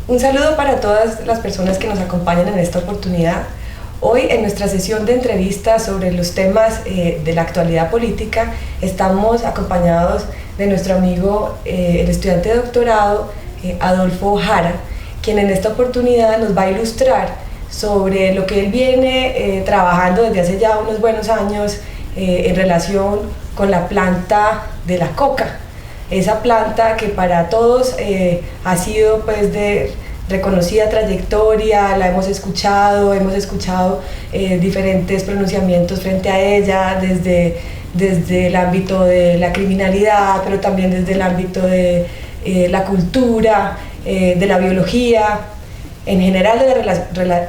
Un saludo para todas las personas que nos acompañan en esta oportunidad. Hoy en nuestra sesión de entrevistas sobre los temas de la actualidad política estamos acompañados de nuestro amigo, el estudiante de doctorado Adolfo Jara, quien en esta oportunidad nos va a ilustrar sobre lo que él viene trabajando desde hace ya unos buenos años en relación con la planta de la coca. Esa planta que para todos ha sido pues de reconocida trayectoria, la hemos escuchado diferentes pronunciamientos frente a ella, desde el ámbito de la criminalidad, pero también desde el ámbito de la cultura, de la biología, en general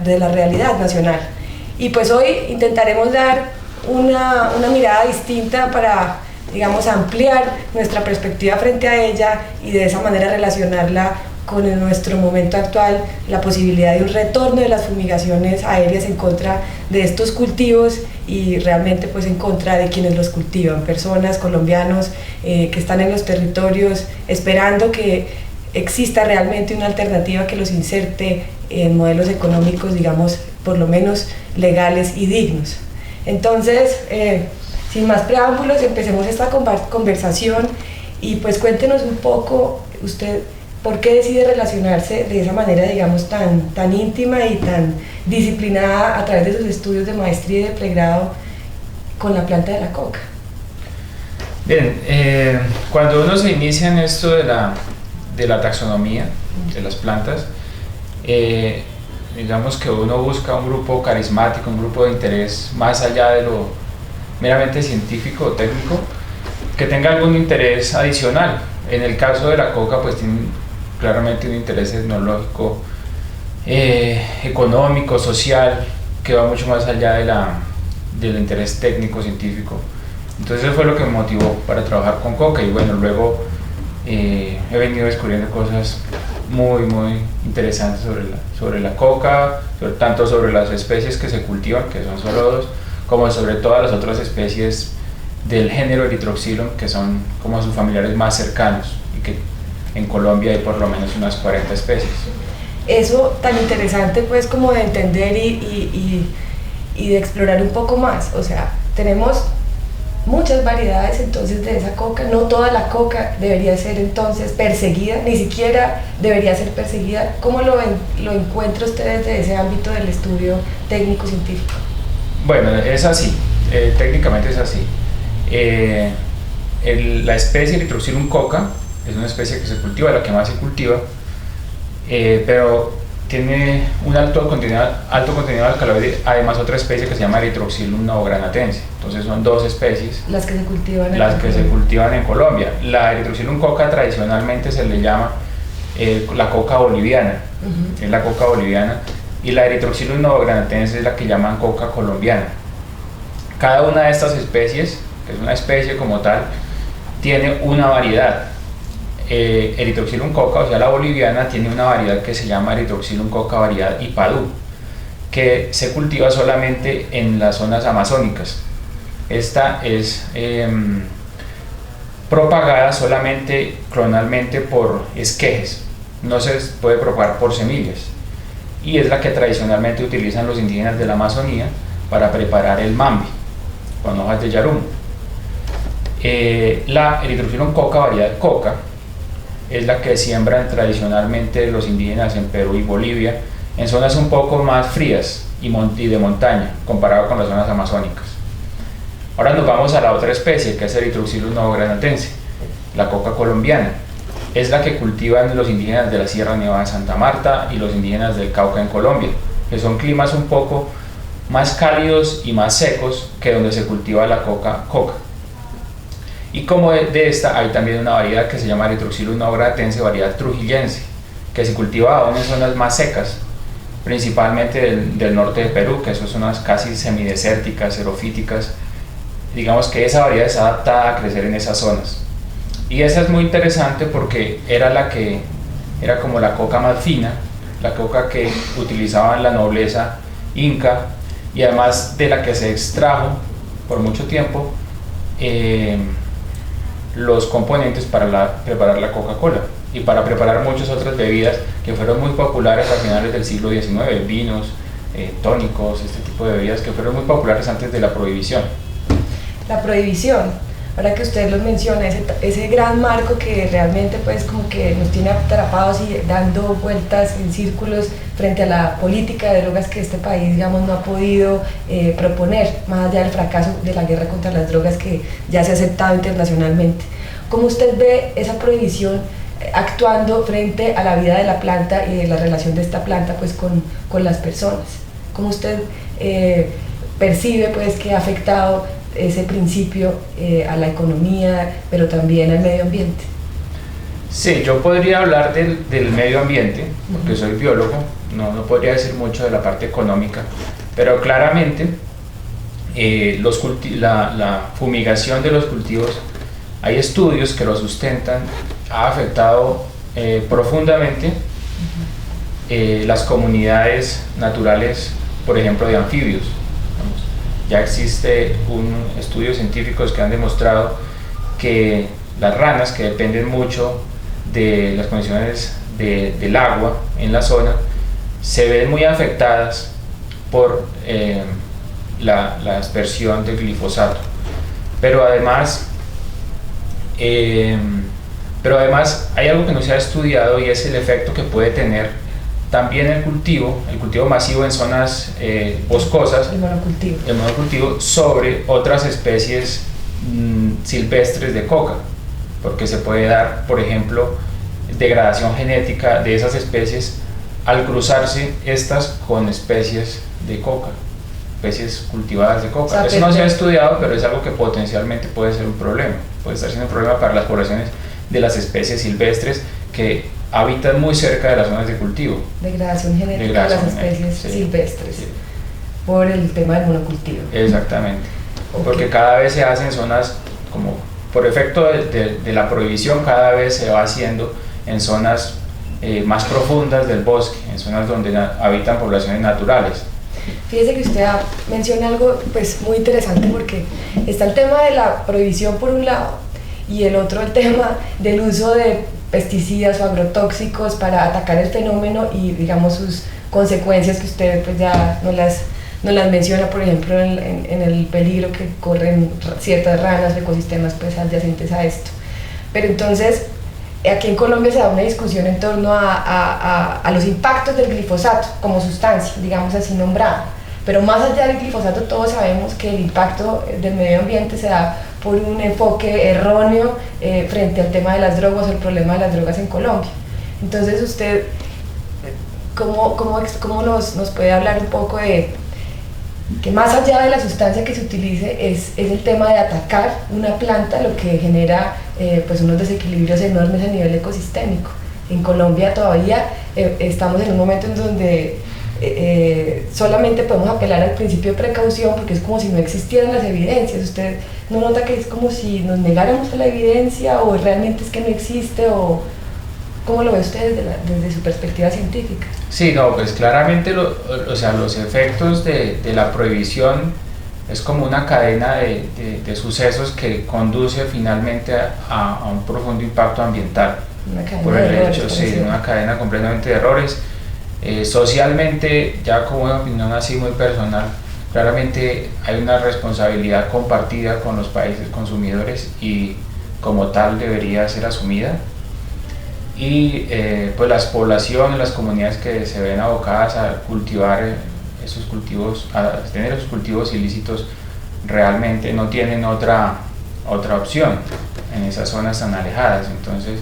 de la realidad nacional. Y pues hoy intentaremos dar una mirada distinta para, digamos, ampliar nuestra perspectiva frente a ella y de esa manera relacionarla con nuestro momento actual, la posibilidad de un retorno de las fumigaciones aéreas en contra de estos cultivos y realmente pues en contra de quienes los cultivan, personas, colombianos que están en los territorios esperando que exista realmente una alternativa que los inserte en modelos económicos, digamos, por lo menos legales y dignos. Entonces, sin más preámbulos, empecemos esta conversación y pues cuéntenos un poco usted por qué decide relacionarse de esa manera, digamos, tan íntima y tan disciplinada a través de sus estudios de maestría y de pregrado con la planta de la coca. Bien, cuando uno se inicia en esto de la taxonomía de las plantas, digamos que uno busca un grupo carismático, un grupo de interés más allá de lo meramente científico o técnico, que tenga algún interés adicional. En el caso de la coca, pues tiene claramente un interés tecnológico, económico, social, que va mucho más allá del interés técnico, científico. Entonces eso fue lo que me motivó para trabajar con coca y bueno, luego he venido descubriendo cosas muy interesantes sobre la coca, tanto sobre las especies que se cultivan, que son solo dos, como sobre todas las otras especies del género Erythrocylum, que son como sus familiares más cercanos y que en Colombia hay por lo menos unas 40 especies. Eso tan interesante pues como de entender y de explorar un poco más, o sea, tenemos muchas variedades entonces de esa coca, no toda la coca debería ser entonces perseguida, ni siquiera debería ser perseguida. ¿Cómo lo encuentra usted desde ese ámbito del estudio técnico-científico? Bueno, es así, técnicamente es así. La especie Erythrocylum coca es una especie que se cultiva, la que más se cultiva, pero tiene un alto contenido de alcaloide, además otra especie que se llama Erythrocylum novogranatense. Entonces son dos especies las que se cultivan en Colombia. La Erythrocylum coca tradicionalmente se le llama la coca boliviana, es la coca boliviana, y la Erythrocylum novogranatense es la que llaman coca colombiana. Cada una de estas especies, que es una especie como tal, tiene una variedad. Erythrocylum coca, o sea la boliviana, tiene una variedad que se llama Erythrocylum coca variedad Ipadú, que se cultiva solamente en las zonas amazónicas. Esta es propagada solamente clonalmente por esquejes, no se puede propagar por semillas, y es la que tradicionalmente utilizan los indígenas de la Amazonía para preparar el mambi con hojas de yarumo. La Erythrocylum coca variedad coca es la que siembran tradicionalmente los indígenas en Perú y Bolivia, en zonas un poco más frías y de montaña, comparado con las zonas amazónicas. Ahora nos vamos a la otra especie, que es Erythrocylum novogranatense, la coca colombiana. Es la que cultivan los indígenas de la Sierra Nevada de Santa Marta y los indígenas del Cauca en Colombia, que son climas un poco más cálidos y más secos que donde se cultiva la coca. Y como de esta hay también una variedad que se llama Erythrocylum novogranatense, variedad trujillense, que se cultiva aún en zonas más secas, principalmente del norte de Perú, que son zonas casi semidesérticas, xerofíticas. Digamos que esa variedad está adaptada a crecer en esas zonas. Y esa es muy interesante porque era como la coca más fina, la coca que utilizaban la nobleza inca y además de la que se extrajo por mucho tiempo los componentes para preparar la Coca-Cola. y para preparar muchas otras bebidas que fueron muy populares a finales del siglo XIX, vinos, tónicos, este tipo de bebidas que fueron muy populares antes de la prohibición. La prohibición, ahora que usted los menciona, ese gran marco que realmente pues como que nos tiene atrapados y dando vueltas en círculos frente a la política de drogas que este país, digamos, no ha podido proponer, más allá del fracaso de la guerra contra las drogas que ya se ha aceptado internacionalmente. ¿Cómo usted ve esa prohibición actuando frente a la vida de la planta y de la relación de esta planta pues con las personas? ¿Cómo usted percibe pues que ha afectado ese principio a la economía, pero también al medio ambiente? Sí, yo podría hablar del medio ambiente, porque soy biólogo, no podría decir mucho de la parte económica, pero claramente la fumigación de los cultivos, hay estudios que lo sustentan, ha afectado profundamente las comunidades naturales, por ejemplo, de anfibios. Ya existe estudios científicos que han demostrado que las ranas, que dependen mucho de las condiciones del agua en la zona, se ven muy afectadas por la aspersión del glifosato. Pero además hay algo que no se ha estudiado, y es el efecto que puede tener también el cultivo masivo en zonas boscosas, el monocultivo sobre otras especies silvestres de coca, porque se puede dar, por ejemplo, degradación genética de esas especies al cruzarse estas con especies de coca, especies cultivadas de coca. Eso no se ha estudiado, pero es algo que potencialmente puede ser un problema, puede estar siendo un problema para las poblaciones de las especies silvestres que habitan muy cerca de las zonas de cultivo. Degradación genética de las especies silvestres, sí, por el tema del monocultivo. Exactamente, porque cada vez se hacen zonas, como por efecto de la prohibición, cada vez se va haciendo en zonas más profundas del bosque, en zonas donde habitan poblaciones naturales. Fíjese que usted menciona algo pues muy interesante, porque está el tema de la prohibición por un lado, y el otro el tema del uso de pesticidas o agrotóxicos para atacar el fenómeno y digamos sus consecuencias, que usted pues ya nos las menciona, por ejemplo en el peligro que corren ciertas ranas, ecosistemas pues adyacentes a esto. Pero entonces aquí en Colombia se da una discusión en torno a los impactos del glifosato como sustancia, digamos así nombrada. Pero más allá del glifosato, todos sabemos que el impacto del medio ambiente se da por un enfoque erróneo frente al tema de las drogas, el problema de las drogas en Colombia. Entonces usted, ¿cómo nos puede hablar un poco de que más allá de la sustancia que se utilice es el tema de atacar una planta, lo que genera pues unos desequilibrios enormes a nivel ecosistémico? En Colombia todavía estamos en un momento en donde solamente podemos apelar al principio de precaución, porque es como si no existieran las evidencias. ¿Usted no nota que es como si nos negáramos a la evidencia, o realmente es que no existe, o cómo lo ve usted desde su perspectiva científica? Sí, no, pues claramente los efectos de la prohibición es como una cadena de sucesos que conduce finalmente a un profundo impacto ambiental. Una cadena por el de errores, hecho, sí, una cadena completamente de errores. Socialmente, ya como una opinión así muy personal, claramente hay una responsabilidad compartida con los países consumidores, y como tal debería ser asumida. Y pues las poblaciones, las comunidades que se ven abocadas a cultivar esos cultivos, a tener esos cultivos ilícitos, realmente no tienen otra opción en esas zonas tan alejadas. Entonces,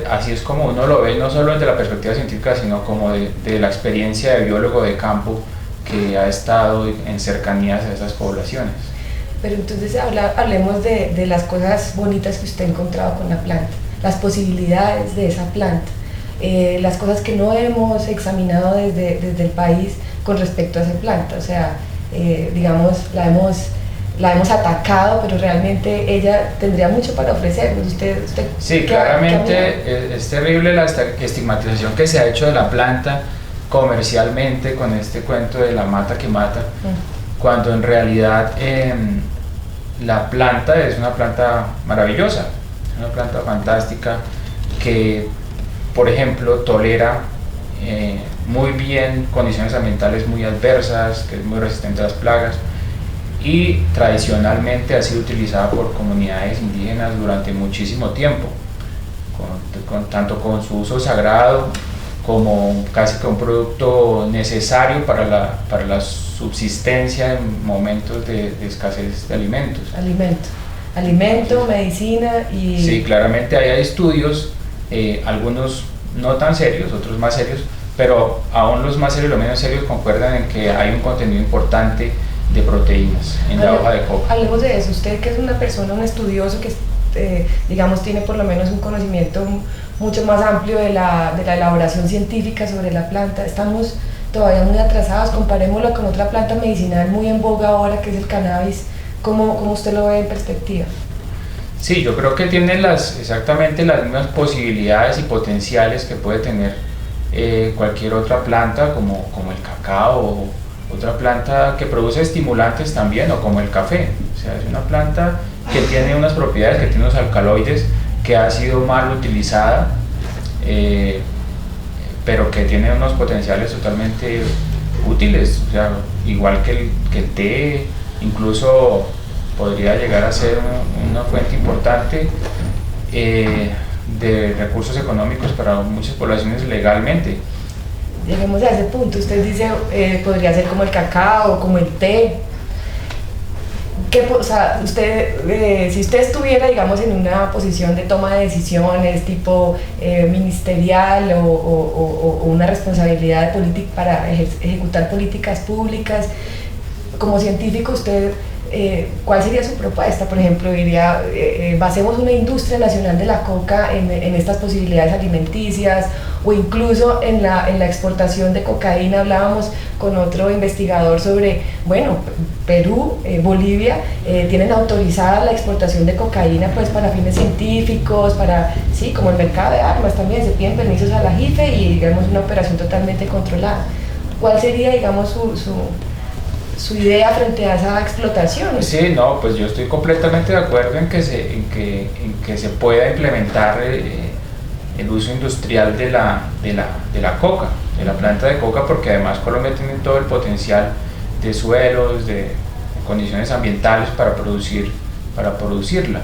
así es como uno lo ve, no solo desde la perspectiva científica, sino como de la experiencia de biólogo de campo que ha estado en cercanías a esas poblaciones. Pero entonces hablemos de las cosas bonitas que usted ha encontrado con la planta, las posibilidades de esa planta, las cosas que no hemos examinado desde el país con respecto a esa planta. O sea, digamos, la hemos atacado, pero realmente ella tendría mucho para ofrecernos. Sí, claramente es terrible la estigmatización que se ha hecho de la planta comercialmente con este cuento de la mata que mata, cuando en realidad la planta es una planta maravillosa, una planta fantástica que, por ejemplo, tolera muy bien condiciones ambientales muy adversas, que es muy resistente a las plagas, y tradicionalmente ha sido utilizada por comunidades indígenas durante muchísimo tiempo, tanto con su uso sagrado como casi que un producto necesario para la subsistencia en momentos de escasez de alimentos. Alimento, medicina y... Sí, claramente hay estudios, algunos no tan serios, otros más serios, pero aún los más serios y los menos serios concuerdan en que hay un contenido importante de proteínas en la hoja de coca. Hablemos de eso. Usted, que es una persona, un estudioso que digamos tiene por lo menos un conocimiento mucho más amplio de la elaboración científica sobre la planta, estamos todavía muy atrasados. Comparémoslo con otra planta medicinal muy en boga ahora, que es el cannabis. ¿Cómo usted lo ve en perspectiva? Sí, yo creo que tiene exactamente las mismas posibilidades y potenciales que puede tener cualquier otra planta, como el cacao, o otra planta que produce estimulantes también, o como el café. O sea, es una planta que tiene unas propiedades, que tiene unos alcaloides, que ha sido mal utilizada, pero que tiene unos potenciales totalmente útiles. O sea, igual que el té, incluso podría llegar a ser una fuente importante de recursos económicos para muchas poblaciones legalmente. Lleguemos a ese punto. Usted dice podría ser como el cacao, como el té. O sea, si usted estuviera, digamos, en una posición de toma de decisiones tipo ministerial o una responsabilidad para ejecutar políticas públicas, como científico, usted, ¿cuál sería su propuesta? Por ejemplo, diría, basemos una industria nacional de la coca en estas posibilidades alimenticias, o incluso en la exportación de cocaína. Hablábamos con otro investigador sobre, bueno, Perú, Bolivia, tienen autorizada la exportación de cocaína pues para fines científicos, sí, como el mercado de armas también, se piden permisos a la JIFE y digamos una operación totalmente controlada. ¿Cuál sería, digamos, su idea frente a esa explotación? Sí, no, pues yo estoy completamente de acuerdo en que se pueda implementar el uso industrial de la coca, de la planta de coca, porque además Colombia tiene todo el potencial de suelos, de condiciones ambientales para producirla,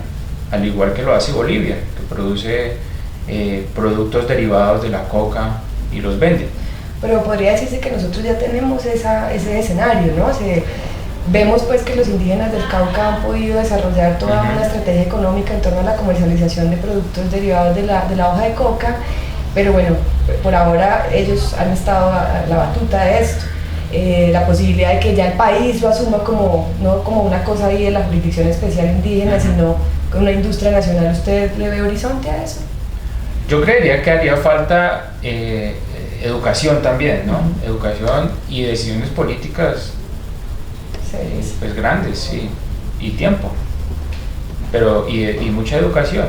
al igual que lo hace Bolivia, que produce productos derivados de la coca y los vende. Pero podría decirse que nosotros ya tenemos ese escenario, ¿no? Vemos pues que los indígenas del Cauca han podido desarrollar toda una estrategia económica en torno a la comercialización de productos derivados de la hoja de coca, pero bueno, por ahora ellos han estado a la batuta de esto. La posibilidad de que ya el país lo asuma no como una cosa ahí de la jurisdicción especial indígena, sino con una industria nacional. ¿Usted le ve horizonte a eso? Yo creería que haría falta educación también, ¿no? Educación y decisiones políticas pues grandes, sí, y tiempo, pero y mucha educación,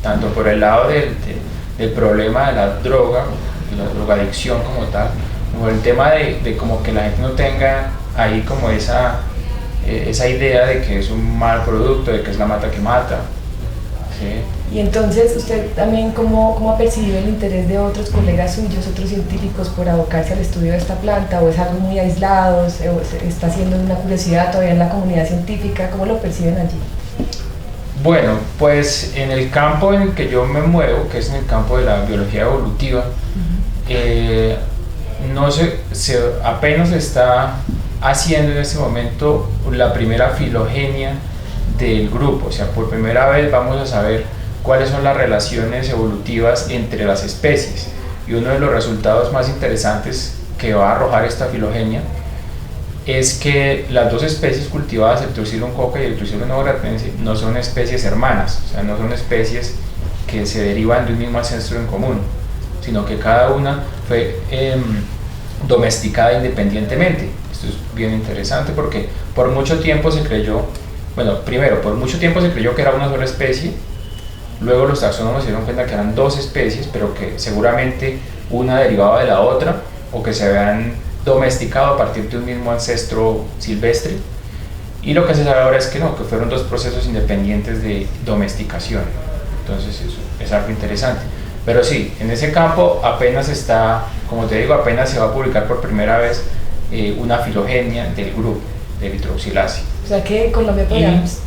tanto por el lado del problema de la droga, de la drogadicción como tal, como el tema de como que la gente no tenga ahí como esa idea de que es un mal producto, de que es la mata que mata, ¿sí? Y entonces, ¿usted también cómo ha percibido el interés de otros colegas suyos, otros científicos, por abocarse al estudio de esta planta? ¿O es algo muy aislado? ¿Está siendo una curiosidad todavía en la comunidad científica? ¿Cómo lo perciben allí? Bueno, pues en el campo en el que yo me muevo, que es en el campo de la biología evolutiva, apenas se está haciendo en este momento la primera filogenia del grupo. O sea, por primera vez vamos a saber cuáles son las relaciones evolutivas entre las especies, y uno de los resultados más interesantes que va a arrojar esta filogenia es que las dos especies cultivadas, el Trucilum coca y el Trucilum novogratense, no son especies hermanas, o sea, no son especies que se derivan de un mismo ancestro en común, sino que cada una fue domesticada independientemente. Esto es bien interesante porque por mucho tiempo se creyó que era una sola especie. Luego los taxónomos se dieron cuenta que eran dos especies, pero que seguramente una derivaba de la otra, o que se habían domesticado a partir de un mismo ancestro silvestre. Y lo que se sabe ahora es que no, que fueron dos procesos independientes de domesticación. Entonces eso es algo interesante. Pero sí, en ese campo apenas está, como te digo, apenas se va a publicar por primera vez una filogenia del grupo de Eritroxilase. O sea que Colombia podríamos...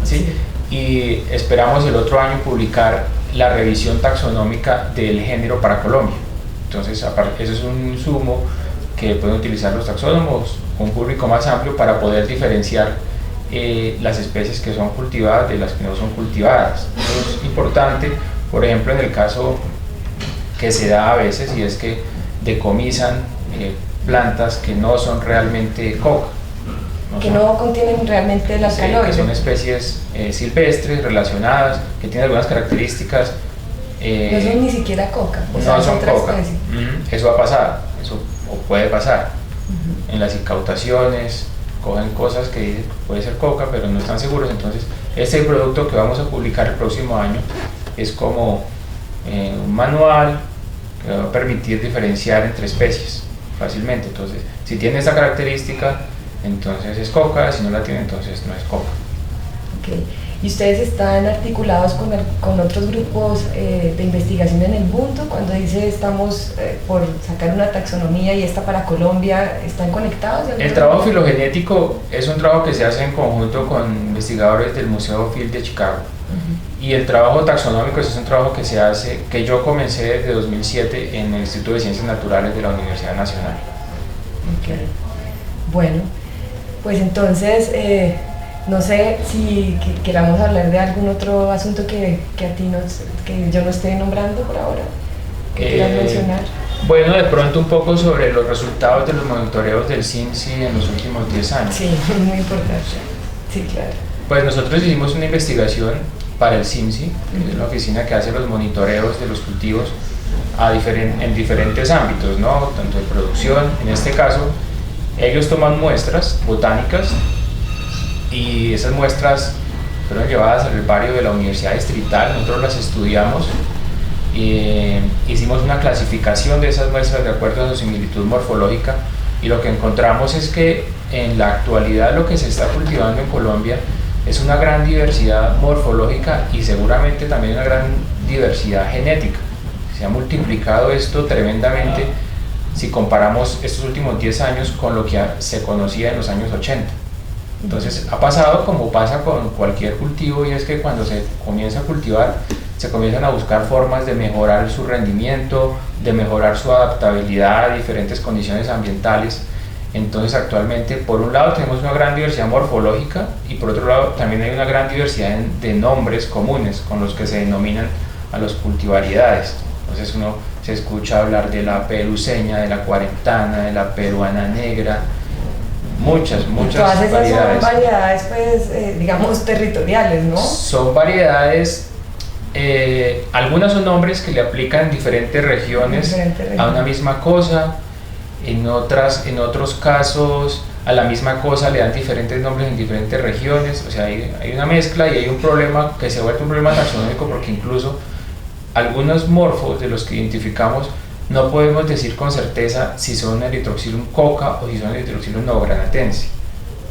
Sí, y esperamos el otro año publicar la revisión taxonómica del género para Colombia. Entonces, eso es un insumo que pueden utilizar los taxónomos, un público más amplio para poder diferenciar las especies que son cultivadas de las que no son cultivadas. Eso es importante, por ejemplo, en el caso que se da a veces, y es que decomisan plantas que no son realmente coca. No contienen realmente el alcaloide. Que son especies silvestres, relacionadas, que tienen algunas características. No son ni siquiera coca. No son coca. Eso ha pasado, eso puede pasar. En las incautaciones cogen cosas que dicen que puede ser coca, pero no están seguros. Entonces, este producto que vamos a publicar el próximo año es como un manual que va a permitir diferenciar entre especies fácilmente. Entonces, si tiene esta característica, entonces es coca, si no la tiene, entonces no es coca. Okay. ¿Y ustedes están articulados con otros grupos de investigación en el mundo? Cuando dice estamos por sacar una taxonomía y esta para Colombia, ¿están conectados? El trabajo filogenético es un trabajo que se hace en conjunto con investigadores del Museo Field de Chicago. Y el trabajo taxonómico es un trabajo que se hace, que yo comencé desde 2007 en el Instituto de Ciencias Naturales de la Universidad Nacional. Okay. Bueno, pues entonces, no sé si queramos hablar de algún otro asunto que yo no esté nombrando por ahora, que quieras mencionar. Bueno, de pronto un poco sobre los resultados de los monitoreos del CIMSI en los últimos 10 años. Sí, muy importante. Sí, claro. Pues nosotros hicimos una investigación para el CIMSI, que es la oficina que hace los monitoreos de los cultivos en diferentes ámbitos, ¿no? Tanto de producción, en este caso, ellos toman muestras botánicas y esas muestras fueron llevadas al herbario de la Universidad Distrital, nosotros las estudiamos y hicimos una clasificación de esas muestras de acuerdo a su similitud morfológica y lo que encontramos es que en la actualidad lo que se está cultivando en Colombia es una gran diversidad morfológica y seguramente también una gran diversidad genética. Se ha multiplicado esto tremendamente si comparamos estos últimos 10 años con lo que se conocía en los años 80. Entonces ha pasado como pasa con cualquier cultivo, y es que cuando se comienza a cultivar se comienzan a buscar formas de mejorar su rendimiento, de mejorar su adaptabilidad a diferentes condiciones ambientales. Entonces actualmente por un lado tenemos una gran diversidad morfológica y por otro lado también hay una gran diversidad de nombres comunes con los que se denominan a los cultivariedades. Entonces uno se escucha hablar de la peruseña, de la cuarentana, de la peruana negra, muchas todas esas variedades. Son variedades, pues, digamos, territoriales, ¿no? Son variedades, algunas son nombres que le aplican en diferentes regiones a una misma cosa, en otros casos a la misma cosa le dan diferentes nombres en diferentes regiones, o sea, hay una mezcla y hay un problema que se vuelve un problema taxonómico porque incluso algunos morfos de los que identificamos no podemos decir con certeza si son Erythrocilum coca o si son Erythrocilum novogranatense.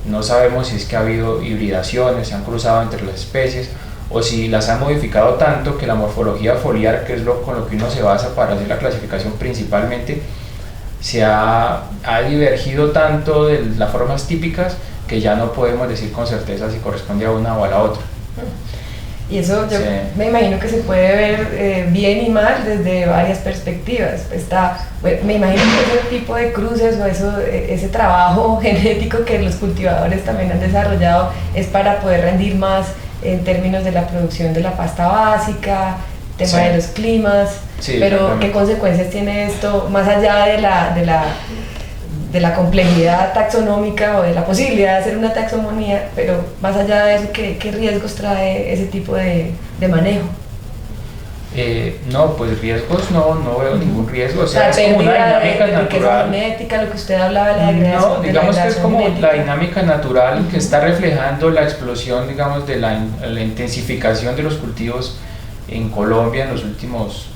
No sabemos si es que ha habido hibridaciones, se han cruzado entre las especies o si las han modificado tanto que la morfología foliar, que es con lo que uno se basa para hacer la clasificación principalmente, se ha divergido tanto de las formas típicas que ya no podemos decir con certeza si corresponde a una o a la otra. Y eso yo me imagino que se puede ver bien y mal desde varias perspectivas. Me imagino que ese tipo de cruces o ese trabajo genético que los cultivadores también han desarrollado es para poder rendir más en términos de la producción de la pasta básica, tema de los climas, pero ¿qué consecuencias tiene esto más allá de la complejidad taxonómica o de la posibilidad de hacer una taxonomía, pero más allá de eso, ¿qué riesgos trae ese tipo de manejo? No, pues riesgos no veo ningún riesgo, o sea, es como una dinámica natural. Genética, lo que usted hablaba de la degradación. No, digamos que es como genética. La dinámica natural que está reflejando la explosión, digamos, de la intensificación de los cultivos en Colombia en los últimos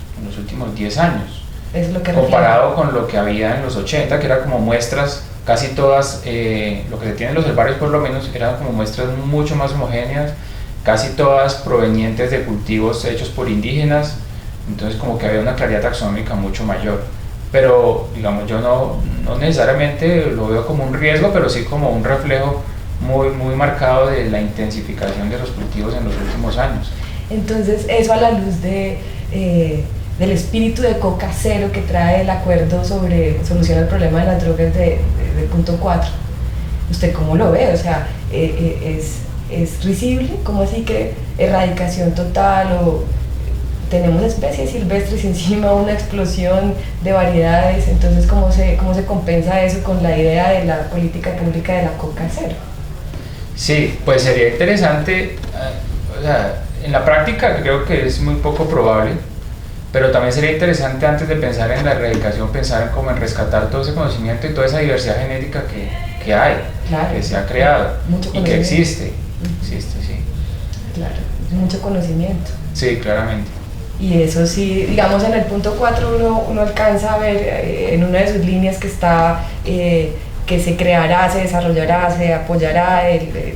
10 años. Es lo que comparado con lo que había en los 80, que era como muestras, casi todas, lo que se tiene en los herbarios por lo menos, eran como muestras mucho más homogéneas, casi todas provenientes de cultivos hechos por indígenas, entonces como que había una claridad taxonómica mucho mayor. Pero digamos, yo no necesariamente lo veo como un riesgo, pero sí como un reflejo muy marcado de la intensificación de los cultivos en los últimos años. Entonces, eso a la luz del espíritu de Coca Cero que trae el acuerdo sobre solución al problema de las drogas del punto 4, ¿usted cómo lo ve? O sea, ¿es risible? ¿Cómo así que erradicación total o tenemos especies silvestres y encima una explosión de variedades? Entonces, ¿cómo se compensa eso con la idea de la política pública de la Coca Cero? Sí, pues sería interesante, o sea, en la práctica creo que es muy poco probable, pero también sería interesante antes de pensar en la erradicación, pensar en cómo en rescatar todo ese conocimiento y toda esa diversidad genética que hay, claro, que se ha creado y que existe, sí. Claro, mucho conocimiento. Sí, claramente. Y eso sí, digamos en el punto 4 uno alcanza a ver en una de sus líneas que está que se creará, se desarrollará, se apoyará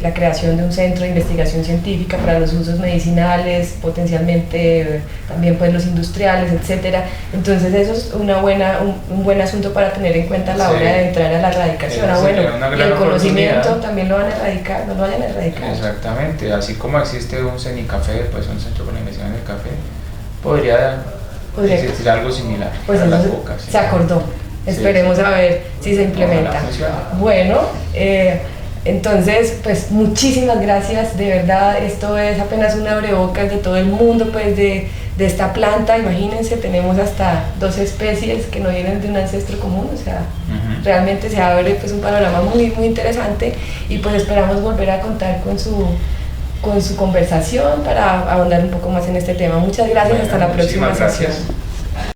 la creación de un centro de investigación científica para los usos medicinales, potencialmente también pues los industriales, etcétera. Entonces eso es un buen asunto para tener en cuenta a la hora de entrar a la erradicación. Y el conocimiento también lo van a erradicar, no lo vayan a erradicar. Exactamente, así como existe un CENICAFE, pues un centro para la investigación del café, podría existir algo similar. Pues para eso la coca, sí. Se acordó. Esperemos a ver si se implementa. Bueno, entonces, pues muchísimas gracias, de verdad, esto es apenas un abrebocas de todo el mundo, pues de esta planta. Imagínense, tenemos hasta 2 especies que no vienen de un ancestro común, o sea, realmente se abre pues un panorama muy interesante y pues esperamos volver a contar con su conversación para ahondar un poco más en este tema. Muchas gracias, hasta la próxima sesión.